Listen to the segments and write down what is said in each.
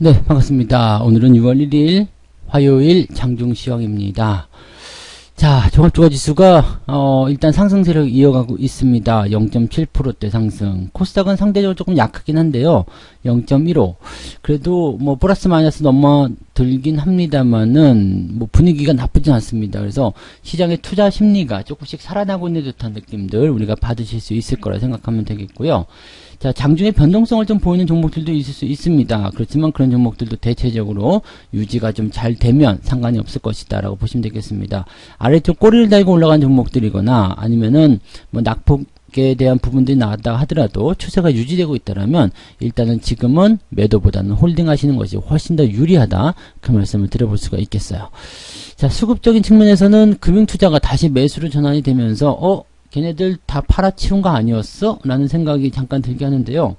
네, 반갑습니다. 오늘은 6월 1일 화요일 장중시황입니다. 자, 종합주가지수가 일단 상승세를 이어가고 있습니다. 0.7%대 상승. 코스닥은 상대적으로 조금 약하긴 한데요. 0.15. 그래도 뭐 플러스 마이너스 넘어들긴 합니다만은 뭐 분위기가 나쁘진 않습니다. 그래서 시장의 투자 심리가 조금씩 살아나고 있는 듯한 느낌들 우리가 받으실 수 있을 거라 생각하면 되겠고요. 자, 장중에 변동성을 좀 보이는 종목들도 있을 수 있습니다. 그렇지만 그런 종목들도 대체적으로 유지가 좀 잘 되면 상관이 없을 것이다 라고 보시면 되겠습니다. 아래쪽 꼬리를 달고 올라간 종목들이거나 아니면은 뭐 낙폭에 대한 부분들이 나왔다 하더라도 추세가 유지되고 있다라면 일단은 지금은 매도보다는 홀딩 하시는 것이 훨씬 더 유리하다, 그 말씀을 드려볼 수가 있겠어요. 자, 수급적인 측면에서는 금융투자가 다시 매수로 전환이 되면서 걔네들 다 팔아치운 거 아니었어? 라는 생각이 잠깐 들게 하는데요.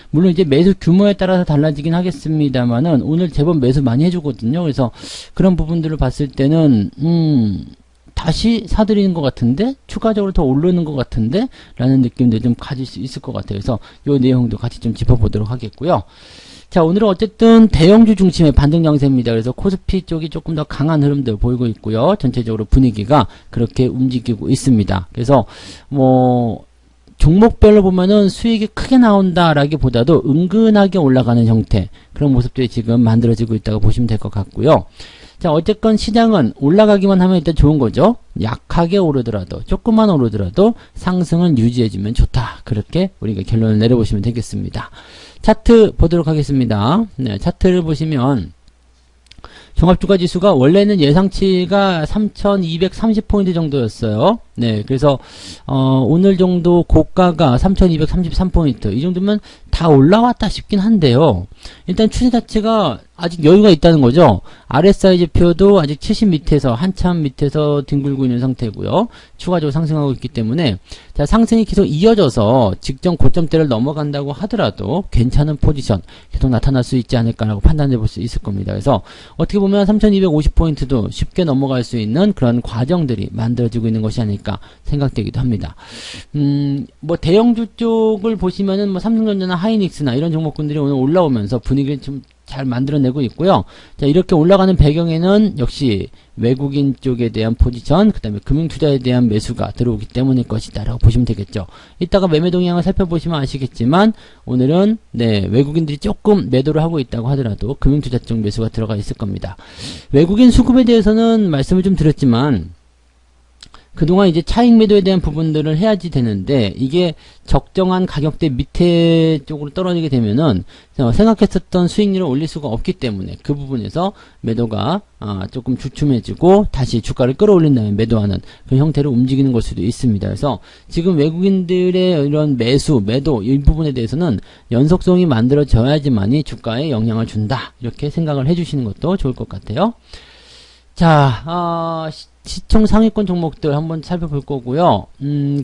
물론 이제 매수 규모에 따라서 달라지긴 하겠습니다만은 오늘 제법 매수 많이 해주거든요. 그래서 그런 부분들을 봤을 때는 다시 사들이는 것 같은데, 추가적으로 더 오르는 것 같은데 라는 느낌도 좀 가질 수 있을 것 같아요. 그래서 이 내용도 같이 좀 짚어보도록 하겠고요. 자, 오늘은 어쨌든 대형주 중심의 반등 양세입니다. 그래서 코스피 쪽이 조금 더 강한 흐름들 보이고 있고요. 전체적으로 분위기가 그렇게 움직이고 있습니다. 그래서 뭐 종목별로 보면은 수익이 크게 나온다라기보다도 은근하게 올라가는 형태, 그런 모습들이 지금 만들어지고 있다고 보시면 될 것 같고요. 자, 어쨌건 시장은 올라가기만 하면 일단 좋은 거죠. 약하게 오르더라도, 조금만 오르더라도 상승은 유지해주면 좋다, 그렇게 우리가 결론을 내려보시면 되겠습니다. 차트 보도록 하겠습니다. 네, 차트를 보시면 종합주가지수가 원래는 예상치가 3230포인트 정도였어요. 네, 그래서 오늘 정도 고가가 3233포인트, 이 정도면 다 올라왔다 싶긴 한데요. 일단 추세 자체가 아직 여유가 있다는 거죠. RSI 지표도 아직 70 밑에서, 한참 밑에서 뒹굴고 있는 상태고요. 추가적으로 상승하고 있기 때문에, 자, 상승이 계속 이어져서 직전 고점대를 넘어간다고 하더라도 괜찮은 포지션 계속 나타날 수 있지 않을까라고 판단해 볼 수 있을 겁니다. 그래서 어떻게 보면 3250포인트도 쉽게 넘어갈 수 있는 그런 과정들이 만들어지고 있는 것이 아닐까 생각되기도 합니다. 뭐 대형주 쪽을 보시면은 뭐 삼성전자나 하이닉스나 이런 종목군들이 오늘 올라오면서 분위기를 좀 잘 만들어내고 있고요. 자, 이렇게 올라가는 배경에는 역시 외국인 쪽에 대한 포지션, 그 다음에 금융투자에 대한 매수가 들어오기 때문일 것이다 라고 보시면 되겠죠. 이따가 매매 동향을 살펴보시면 아시겠지만 오늘은 네, 외국인들이 조금 매도를 하고 있다고 하더라도 금융투자 쪽 매수가 들어가 있을 겁니다. 외국인 수급에 대해서는 말씀을 좀 드렸지만 그동안 이제 차익 매도에 대한 부분들을 해야지 되는데, 이게 적정한 가격대 밑에 쪽으로 떨어지게 되면은 생각했었던 수익률을 올릴 수가 없기 때문에 그 부분에서 매도가 조금 주춤해지고 다시 주가를 끌어올린 다음에 매도하는 그런 형태로 움직이는 걸 수도 있습니다. 그래서 지금 외국인들의 이런 매수, 매도 이 부분에 대해서는 연속성이 만들어져야지만이 주가에 영향을 준다, 이렇게 생각을 해주시는 것도 좋을 것 같아요. 자, 시총 상위권 종목들 한번 살펴볼 거고요.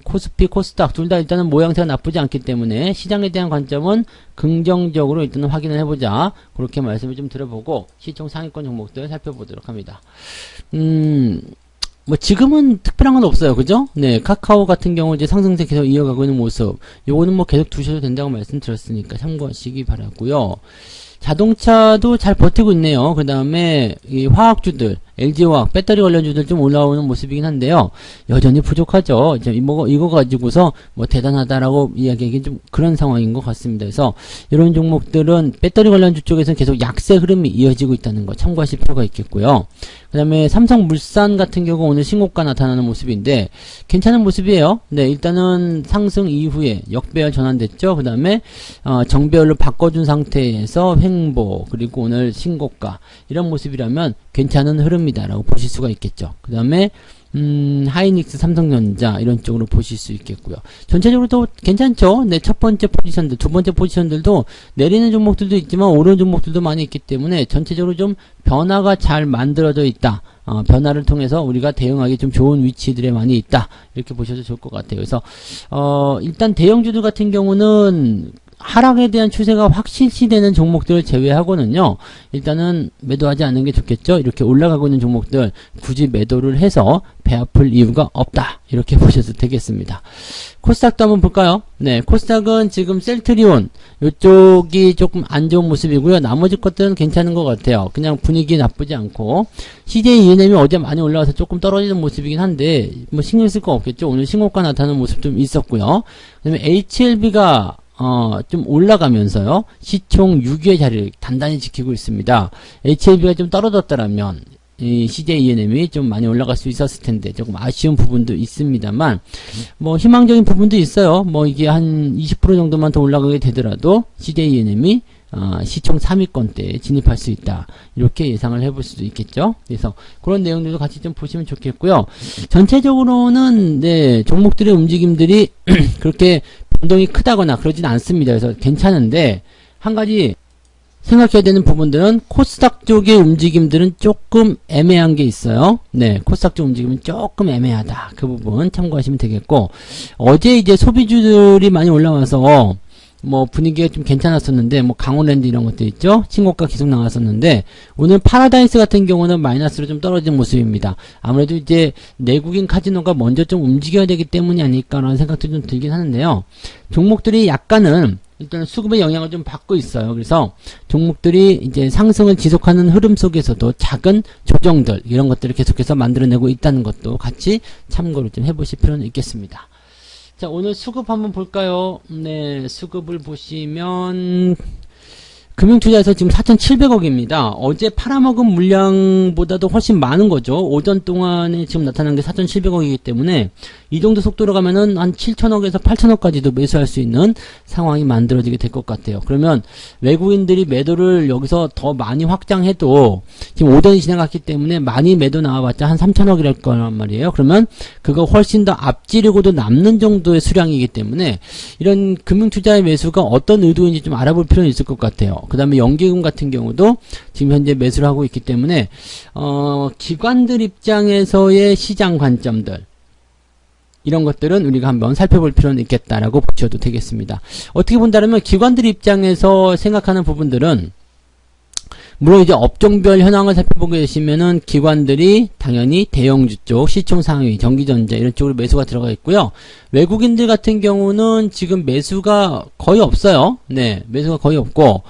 코스피, 코스닥 둘 다 일단은 모양새가 나쁘지 않기 때문에 시장에 대한 관점은 긍정적으로 일단은 확인을 해보자, 그렇게 말씀을 좀 드려보고 시총 상위권 종목들 살펴보도록 합니다. 뭐 지금은 특별한 건 없어요, 그죠? 네, 카카오 같은 경우 이제 상승세 계속 이어가고 있는 모습, 요거는 뭐 계속 두셔도 된다고 말씀드렸으니까 참고하시기 바라고요. 자동차도 잘 버티고 있네요. 그 다음에 이 화학주들, LG화학, 배터리 관련주들 좀 올라오는 모습이긴 한데요. 여전히 부족하죠. 이제 이거 가지고서 뭐 대단하다라고 이야기하기 좀 그런 상황인 것 같습니다. 그래서 이런 종목들은 배터리 관련주 쪽에서는 계속 약세 흐름이 이어지고 있다는 거 참고하실 필요가 있겠고요. 그 다음에 삼성물산 같은 경우 오늘 신고가 나타나는 모습인데 괜찮은 모습이에요. 네, 일단은 상승 이후에 역배열 전환됐죠. 그 다음에 정배열로 바꿔준 상태에서 횡보, 그리고 오늘 신고가, 이런 모습이라면 괜찮은 흐름이다라고 보실 수가 있겠죠. 그 다음에 하이닉스, 삼성전자 이런 쪽으로 보실 수 있겠고요. 전체적으로 또 괜찮죠. 네, 첫 번째 포지션들, 두 번째 포지션들도 내리는 종목들도 있지만 오르는 종목들도 많이 있기 때문에 전체적으로 좀 변화가 잘 만들어져 있다. 변화를 통해서 우리가 대응하기 좀 좋은 위치들에 많이 있다, 이렇게 보셔도 좋을 것 같아요. 그래서 일단 대형주들 같은 경우는 하락에 대한 추세가 확실시되는 종목들을 제외하고는요, 일단은 매도하지 않는 게 좋겠죠. 이렇게 올라가고 있는 종목들 굳이 매도를 해서 배 아플 이유가 없다, 이렇게 보셔도 되겠습니다. 코스닥도 한번 볼까요? 네, 코스닥은 지금 셀트리온 이쪽이 조금 안 좋은 모습이고요. 나머지 것들은 괜찮은 것 같아요. 그냥 분위기 나쁘지 않고, CJ ENM이 어제 많이 올라와서 조금 떨어지는 모습이긴 한데 뭐 신경 쓸 거 없겠죠. 오늘 신고가 나타나는 모습 좀 있었고요. 그다음에 HLB가 좀 올라가면서요, 시총 6위의 자리를 단단히 지키고 있습니다. HLB가 좀 떨어졌더라면 이 CJ ENM이 좀 많이 올라갈 수 있었을 텐데 조금 아쉬운 부분도 있습니다만, 뭐 희망적인 부분도 있어요. 뭐 이게 한 20% 정도만 더 올라가게 되더라도 CJ ENM이 시총 3위권대에 진입할 수 있다, 이렇게 예상을 해볼 수도 있겠죠. 그래서 그런 내용들도 같이 좀 보시면 좋겠고요. 전체적으로는 네, 종목들의 움직임들이 그렇게 변동이 크다거나 그러진 않습니다. 그래서 괜찮은데, 한 가지 생각해야 되는 부분들은 코스닥 쪽의 움직임들은 조금 애매한 게 있어요. 네, 코스닥 쪽 움직임은 조금 애매하다, 그 부분 참고하시면 되겠고, 어제 이제 소비주들이 많이 올라와서 뭐 분위기가 좀 괜찮았었는데, 뭐 강원랜드 이런 것도 있죠, 신고가 계속 나왔었는데, 오늘 파라다이스 같은 경우는 마이너스로 좀 떨어진 모습입니다. 아무래도 이제 내국인 카지노가 먼저 좀 움직여야 되기 때문이 아닐까라는 생각도 좀 들긴 하는데요. 종목들이 약간은 일단 수급의 영향을 좀 받고 있어요. 그래서 종목들이 이제 상승을 지속하는 흐름 속에서도 작은 조정들, 이런 것들을 계속해서 만들어내고 있다는 것도 같이 참고를 좀 해보실 필요는 있겠습니다. 자, 오늘 수급 한번 볼까요? 네, 수급을 보시면 금융투자에서 지금 4,700억입니다. 어제 팔아먹은 물량보다도 훨씬 많은 거죠. 오전 동안에 지금 나타난 게 4,700억이기 때문에 이 정도 속도로 가면은 한 7,000억에서 8,000억까지도 매수할 수 있는 상황이 만들어지게 될 것 같아요. 그러면 외국인들이 매도를 여기서 더 많이 확장해도, 지금 오전이 지나갔기 때문에 많이 매도 나와봤자 한 3,000억이랄 거란 말이에요. 그러면 그거 훨씬 더 앞지르고도 남는 정도의 수량이기 때문에 이런 금융투자의 매수가 어떤 의도인지 좀 알아볼 필요는 있을 것 같아요. 그 다음에 연기금 같은 경우도 지금 현재 매수를 하고 있기 때문에 기관들 입장에서의 시장 관점들, 이런 것들은 우리가 한번 살펴볼 필요는 있겠다라고 보셔도 되겠습니다. 어떻게 본다면 기관들 입장에서 생각하는 부분들은, 물론 이제 업종별 현황을 살펴보게 되시면은 기관들이 당연히 대형주 쪽, 시총 상위, 전기전자 이런 쪽으로 매수가 들어가 있고요. 외국인들 같은 경우는 지금 매수가 거의 없어요. 네, 매수가 거의 없고,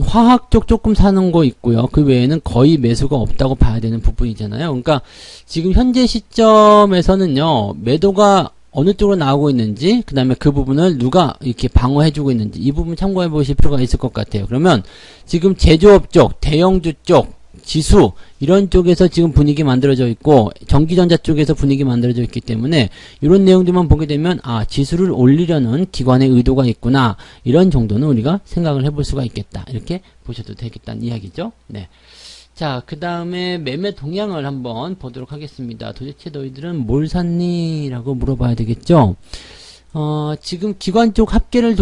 화학 쪽 조금 사는 거 있고요. 그 외에는 거의 매수가 없다고 봐야 되는 부분이잖아요. 그러니까 지금 현재 시점에서는요, 매도가 어느 쪽으로 나오고 있는지, 그 다음에 그 부분을 누가 이렇게 방어해주고 있는지, 이 부분 참고해 보실 필요가 있을 것 같아요. 그러면 지금 제조업 쪽, 대형주 쪽, 지수 이런 쪽에서 지금 분위기 만들어져 있고, 전기전자 쪽에서 분위기 만들어져 있기 때문에 이런 내용들만 보게 되면 지수를 올리려는 기관의 의도가 있구나, 이런 정도는 우리가 생각을 해볼 수가 있겠다, 이렇게 보셔도 되겠다는 이야기죠. 네. 자, 그 다음에 매매 동향을 한번 보도록 하겠습니다. 도대체 너희들은 뭘 샀니? 라고 물어봐야 되겠죠. 지금 기관 쪽 합계를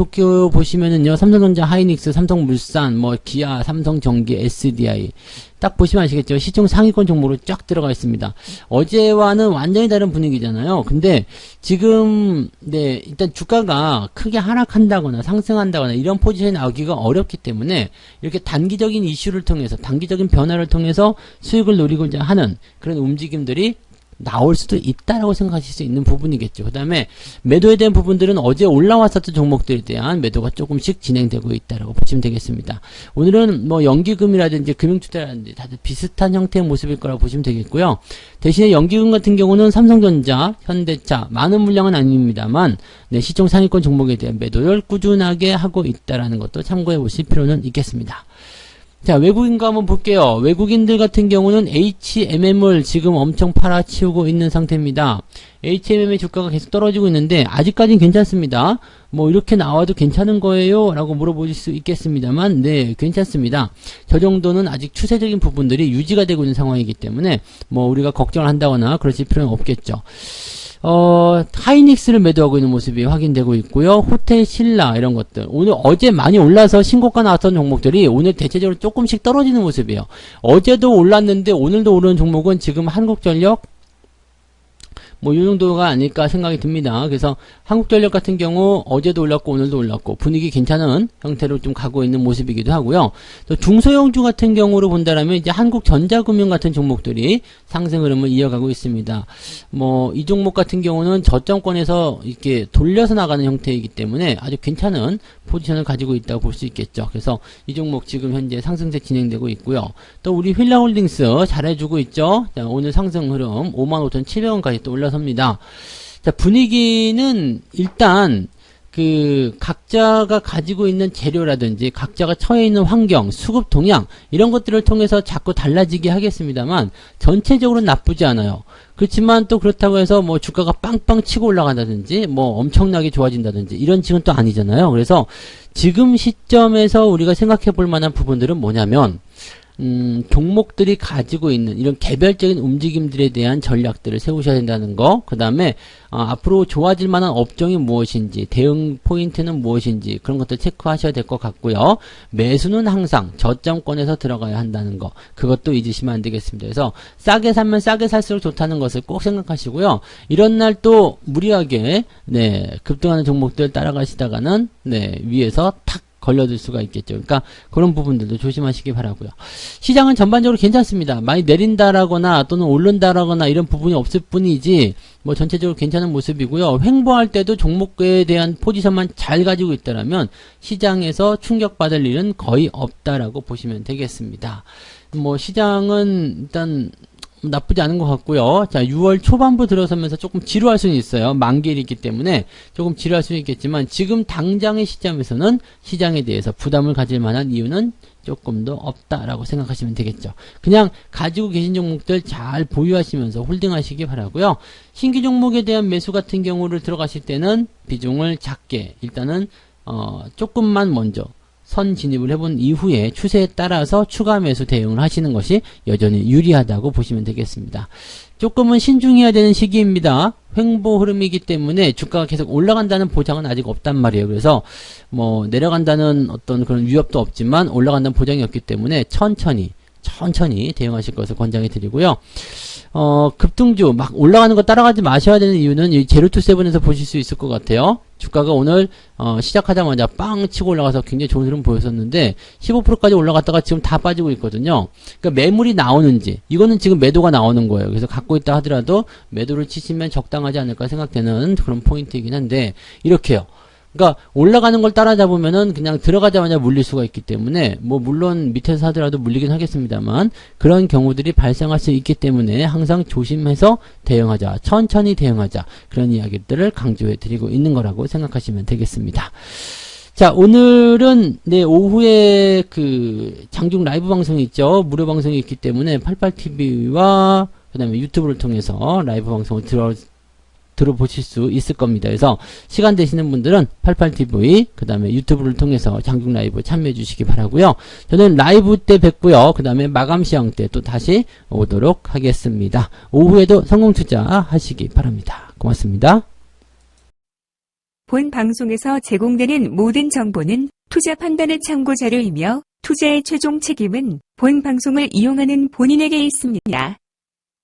보시면은요, 삼성전자, 하이닉스, 삼성물산, 뭐 기아, 삼성전기, SDI 딱 보시면 아시겠죠. 시총 상위권 종목으로 쫙 들어가 있습니다. 어제와는 완전히 다른 분위기잖아요. 근데 지금 네, 일단 주가가 크게 하락한다거나 상승한다거나 이런 포지션이 나오기가 어렵기 때문에 이렇게 단기적인 이슈를 통해서, 단기적인 변화를 통해서 수익을 노리고자 하는 그런 움직임들이 나올 수도 있다라고 생각하실 수 있는 부분이겠죠. 그 다음에 매도에 대한 부분들은 어제 올라왔었던 종목들에 대한 매도가 조금씩 진행되고 있다라고 보시면 되겠습니다. 오늘은 뭐 연기금이라든지 금융투자라든지 다들 비슷한 형태의 모습일 거라고 보시면 되겠고요. 대신에 연기금 같은 경우는 삼성전자, 현대차, 많은 물량은 아닙니다만 네, 시총 상위권 종목에 대한 매도를 꾸준하게 하고 있다라는 것도 참고해 보실 필요는 있겠습니다. 자, 외국인과 한번 볼게요. 외국인들 같은 경우는 HMM을 지금 엄청 팔아치우고 있는 상태입니다. HMM의 주가가 계속 떨어지고 있는데 아직까지는 괜찮습니다. 뭐 이렇게 나와도 괜찮은 거예요? 라고 물어보실 수 있겠습니다만 네, 괜찮습니다. 저 정도는 아직 추세적인 부분들이 유지가 되고 있는 상황이기 때문에 뭐 우리가 걱정을 한다거나 그러실 필요는 없겠죠. 하이닉스를 매도하고 있는 모습이 확인되고 있고요. 호텔 신라 이런 것들. 어제 많이 올라서 신고가 나왔던 종목들이 오늘 대체적으로 조금씩 떨어지는 모습이에요. 어제도 올랐는데 오늘도 오르는 종목은 지금 한국전력, 뭐 이 정도가 아닐까 생각이 듭니다. 그래서 한국전력 같은 경우 어제도 올랐고 오늘도 올랐고 분위기 괜찮은 형태로 좀 가고 있는 모습이기도 하고요. 또 중소형주 같은 경우로 본다라면 이제 한국전자금융 같은 종목들이 상승 흐름을 이어가고 있습니다. 뭐 이 종목 같은 경우는 저점권에서 이렇게 돌려서 나가는 형태이기 때문에 아주 괜찮은 포지션을 가지고 있다고 볼 수 있겠죠. 그래서 이 종목 지금 현재 상승세 진행되고 있고요. 또 우리 휠라홀딩스 잘해주고 있죠. 자, 오늘 상승 흐름 55,700원까지 또 올라섭니다. 자, 분위기는 일단 그 각자가 가지고 있는 재료라든지 각자가 처해 있는 환경, 수급 동향 이런 것들을 통해서 자꾸 달라지게 하겠습니다만 전체적으로 나쁘지 않아요. 그렇지만 또 그렇다고 해서 뭐 주가가 빵빵 치고 올라간다든지 뭐 엄청나게 좋아진다든지 이런 식은 또 아니잖아요. 그래서 지금 시점에서 우리가 생각해 볼 만한 부분들은 뭐냐면 종목들이 가지고 있는 이런 개별적인 움직임들에 대한 전략들을 세우셔야 된다는 거. 그 다음에 앞으로 좋아질 만한 업종이 무엇인지, 대응 포인트는 무엇인지 그런 것들 체크하셔야 될 것 같고요. 매수는 항상 저점권에서 들어가야 한다는 거. 그것도 잊으시면 안 되겠습니다. 그래서 싸게 사면 싸게 살수록 좋다는 것을 꼭 생각하시고요. 이런 날 또 무리하게 급등하는 종목들 따라가시다가는 위에서 탁 걸려들 수가 있겠죠. 그러니까 그런 부분들도 조심하시기 바라고요. 시장은 전반적으로 괜찮습니다. 많이 내린다라거나 또는 오른다라거나 이런 부분이 없을 뿐이지 뭐 전체적으로 괜찮은 모습이고요. 횡보할 때도 종목에 대한 포지션만 잘 가지고 있다라면 시장에서 충격받을 일은 거의 없다라고 보시면 되겠습니다. 뭐 시장은 일단 나쁘지 않은 것 같고요. 자, 6월 초반부 들어서면서 조금 지루할 수는 있어요. 만기일이 있기 때문에 조금 지루할 수는 있겠지만 지금 당장의 시점에서는 시장에 대해서 부담을 가질 만한 이유는 조금 더 없다라고 생각하시면 되겠죠. 그냥 가지고 계신 종목들 잘 보유하시면서 홀딩하시기 바라고요. 신규 종목에 대한 매수 같은 경우를 들어가실 때는 비중을 작게 일단은 조금만 먼저 선 진입을 해본 이후에 추세에 따라서 추가 매수 대응을 하시는 것이 여전히 유리하다고 보시면 되겠습니다. 조금은 신중해야 되는 시기입니다. 횡보 흐름이기 때문에 주가가 계속 올라간다는 보장은 아직 없단 말이에요. 그래서 뭐 내려간다는 어떤 그런 위협도 없지만 올라간다는 보장이 없기 때문에 천천히 대응하실 것을 권장해 드리고요. 급등주 막 올라가는 거 따라가지 마셔야 되는 이유는 이 제로투세븐에서 보실 수 있을 것 같아요. 주가가 오늘 시작하자마자 빵 치고 올라가서 굉장히 좋은 흐름 보였었는데 15%까지 올라갔다가 지금 다 빠지고 있거든요. 그러니까 매물이 나오는지 이거는 지금 매도가 나오는 거예요. 그래서 갖고 있다 하더라도 매도를 치시면 적당하지 않을까 생각되는 그런 포인트이긴 한데 이렇게요. 그러니까 올라가는 걸 따라잡으면은 그냥 들어가자마자 물릴 수가 있기 때문에 뭐 물론 밑에서 하더라도 물리긴 하겠습니다만 그런 경우들이 발생할 수 있기 때문에 항상 조심해서 대응하자, 천천히 대응하자 그런 이야기들을 강조해 드리고 있는 거라고 생각하시면 되겠습니다. 자, 오늘은 오후에 그 장중 라이브 방송이 있죠. 무료 방송이 있기 때문에 88TV와 그 다음에 유튜브를 통해서 라이브 방송을 들어보실 수 있을 겁니다. 그래서 시간 되시는 분들은 88TV 그 다음에 유튜브를 통해서 장중 라이브 참여해 주시기 바라고요. 저는 라이브 때 뵙고요. 그 다음에 마감 시황 때 또 다시 오도록 하겠습니다. 오후에도 성공 투자 하시기 바랍니다. 고맙습니다. 본 방송에서 제공되는 모든 정보는 투자 판단의 참고 자료이며 투자의 최종 책임은 본 방송을 이용하는 본인에게 있습니다.